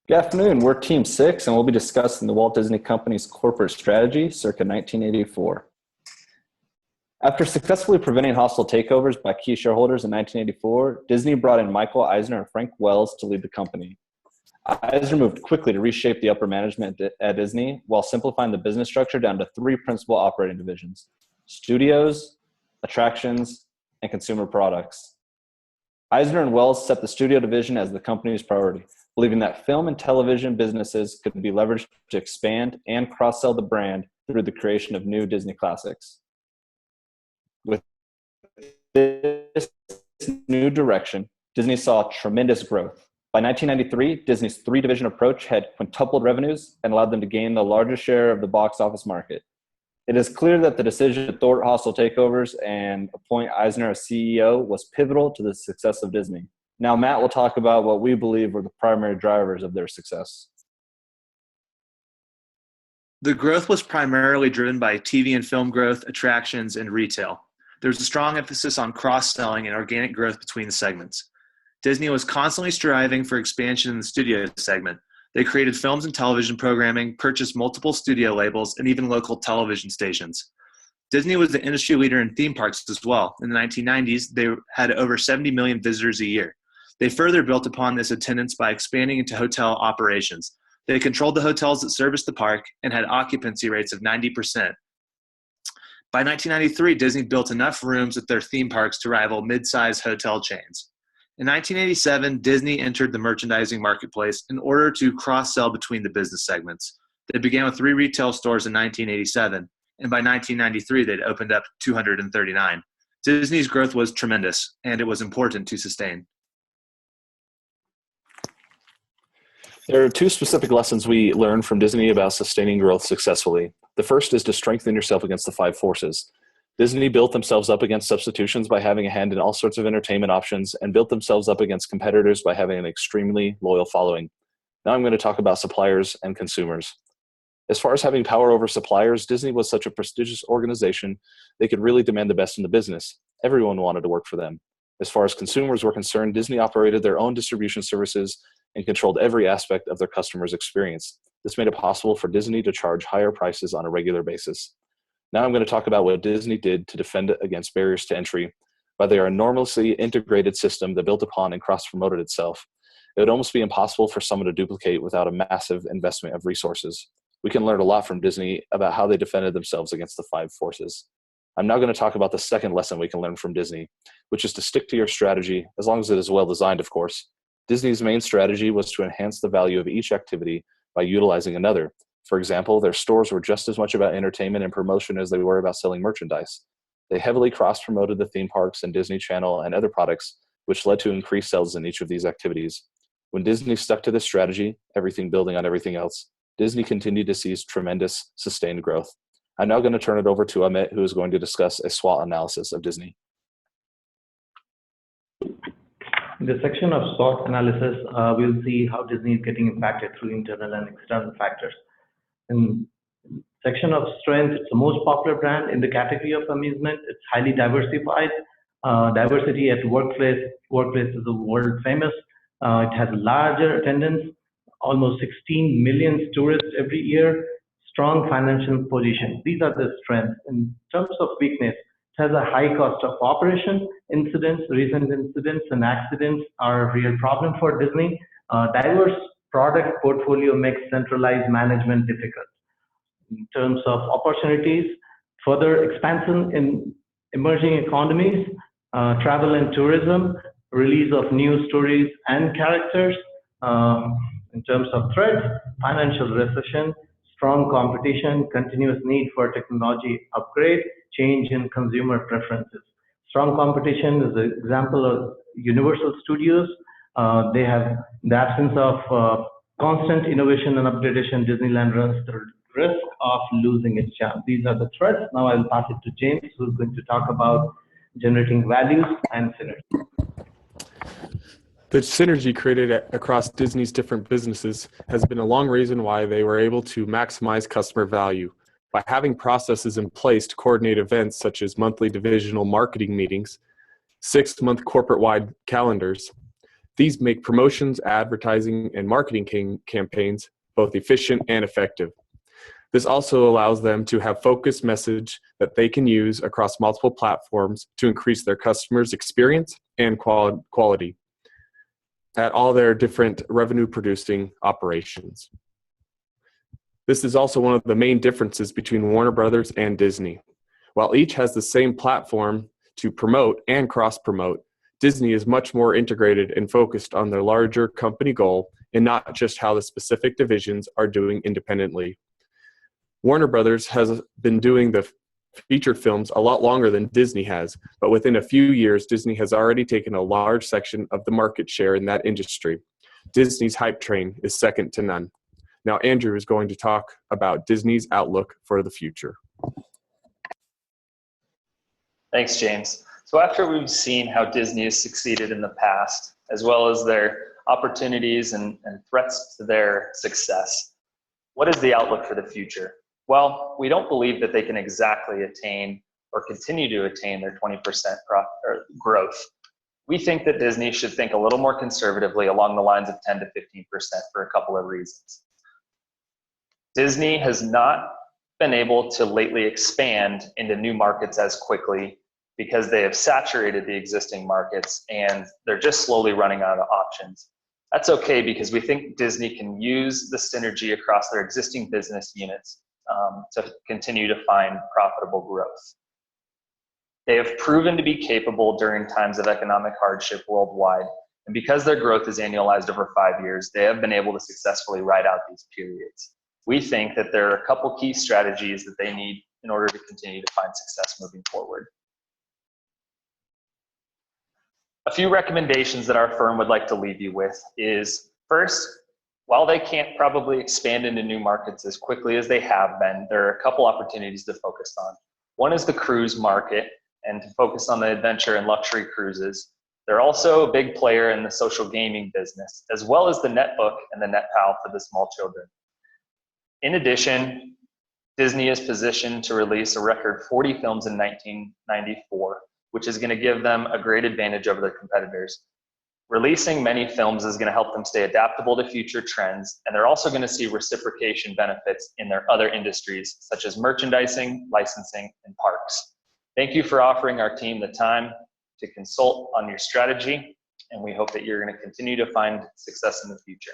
Good afternoon. We're Team 6, and we'll be discussing the Walt Disney Company's corporate strategy circa 1984. After successfully preventing hostile takeovers by key shareholders in 1984, Disney brought in Michael Eisner and Frank Wells to lead the company. Eisner moved quickly to reshape the upper management at Disney while simplifying the business structure down to three principal operating divisions: studios, attractions, and consumer products. Eisner and Wells set the studio division as the company's priority, believing that film and television businesses could be leveraged to expand and cross-sell the brand through the creation of new Disney classics. With this new direction, Disney saw tremendous growth. By 1993, Disney's three-division approach had quintupled revenues and allowed them to gain the largest share of the box office market. It is clear that the decision to thwart hostile takeovers and appoint Eisner as CEO was pivotal to the success of Disney. Now, Matt will talk about what we believe were the primary drivers of their success. The growth was primarily driven by TV and film growth, attractions, and retail. There was a strong emphasis on cross-selling and organic growth between the segments. Disney was constantly striving for expansion in the studio segment. They created films and television programming, purchased multiple studio labels, and even local television stations. Disney was the industry leader in theme parks as well. In the 1990s, they had over 70 million visitors a year. They further built upon this attendance by expanding into hotel operations. They controlled the hotels that serviced the park and had occupancy rates of 90%. By 1993, Disney built enough rooms at their theme parks to rival mid-size hotel chains. In 1987, Disney entered the merchandising marketplace in order to cross-sell between the business segments. They began with 3 retail stores in 1987, and by 1993, they'd opened up 239. Disney's growth was tremendous, and it was important to sustain. There are 2 specific lessons we learned from Disney about sustaining growth successfully. The first is to strengthen yourself against the 5 forces. Disney built themselves up against substitutions by having a hand in all sorts of entertainment options and built themselves up against competitors by having an extremely loyal following. Now I'm going to talk about suppliers and consumers. As far as having power over suppliers, Disney was such a prestigious organization, they could really demand the best in the business. Everyone wanted to work for them. As far as consumers were concerned, Disney operated their own distribution services and controlled every aspect of their customers' experience. This made it possible for Disney to charge higher prices on a regular basis. Now I'm going to talk about what Disney did to defend against barriers to entry by their enormously integrated system that built upon and cross-promoted itself. It would almost be impossible for someone to duplicate without a massive investment of resources. We can learn a lot from Disney about how they defended themselves against the 5 forces. I'm now going to talk about the second lesson we can learn from Disney, which is to stick to your strategy, as long as it is well designed, of course. Disney's main strategy was to enhance the value of each activity by utilizing another. For example, their stores were just as much about entertainment and promotion as they were about selling merchandise. They heavily cross-promoted the theme parks and Disney Channel and other products, which led to increased sales in each of these activities. When Disney stuck to this strategy, everything building on everything else, Disney continued to see tremendous sustained growth. I'm now going to turn it over to Amit, who is going to discuss a SWOT analysis of Disney. In the section of SWOT analysis, we'll see how Disney is getting impacted through internal and external factors. In section of strength, it's the most popular brand in the category of amusement. It's highly diversified. Diversity at workplace is world famous. It has larger attendance, almost 16 million tourists every year. Strong financial position. These are the strengths. In terms of weakness, it has a high cost of operation. Recent incidents and accidents are a real problem for Disney. Diverse product portfolio makes centralized management difficult. In terms of opportunities, further expansion in emerging economies, travel and tourism, release of new stories and characters. In terms of threats, financial recession, strong competition, continuous need for technology upgrade, change in consumer preferences. Strong competition is an example of Universal Studios. They have the absence of constant innovation and upgradation. Disneyland runs the risk of losing its charm. These are the threats. Now I'll pass it to James, who's going to talk about generating values and synergy. The synergy created across Disney's different businesses has been a long reason why they were able to maximize customer value. By having processes in place to coordinate events such as monthly divisional marketing meetings, 6-month corporate-wide calendars, These make promotions, advertising, and marketing campaigns both efficient and effective. This also allows them to have focused message that they can use across multiple platforms to increase their customers' experience and quality at all their different revenue-producing operations. This is also one of the main differences between Warner Brothers and Disney. While each has the same platform to promote and cross-promote, Disney is much more integrated and focused on their larger company goal and not just how the specific divisions are doing independently. Warner Brothers has been doing the feature films a lot longer than Disney has, but within a few years, Disney has already taken a large section of the market share in that industry. Disney's hype train is second to none. Now, Andrew is going to talk about Disney's outlook for the future. Thanks, James. So after we've seen how Disney has succeeded in the past, as well as their opportunities and threats to their success, what is the outlook for the future? Well, we don't believe that they can exactly attain or continue to attain their 20% growth. We think that Disney should think a little more conservatively along the lines of 10 to 15% for a couple of reasons. Disney has not been able to lately expand into new markets as quickly because they have saturated the existing markets and they're just slowly running out of options. That's okay because we think Disney can use the synergy across their existing business units to continue to find profitable growth. They have proven to be capable during times of economic hardship worldwide, and because their growth is annualized over 5 years, they have been able to successfully ride out these periods. We think that there are a couple key strategies that they need in order to continue to find success moving forward. A few recommendations that our firm would like to leave you with is, first, while they can't probably expand into new markets as quickly as they have been, there are a couple opportunities to focus on. One is the cruise market and to focus on the adventure and luxury cruises. They're also a big player in the social gaming business, as well as the netbook and the NetPal for the small children. In addition, Disney is positioned to release a record 40 films in 1994, which is going to give them a great advantage over their competitors. Releasing many films is going to help them stay adaptable to future trends, and they're also going to see reciprocation benefits in their other industries, such as merchandising, licensing, and parks. Thank you for offering our team the time to consult on your strategy, and we hope that you're going to continue to find success in the future.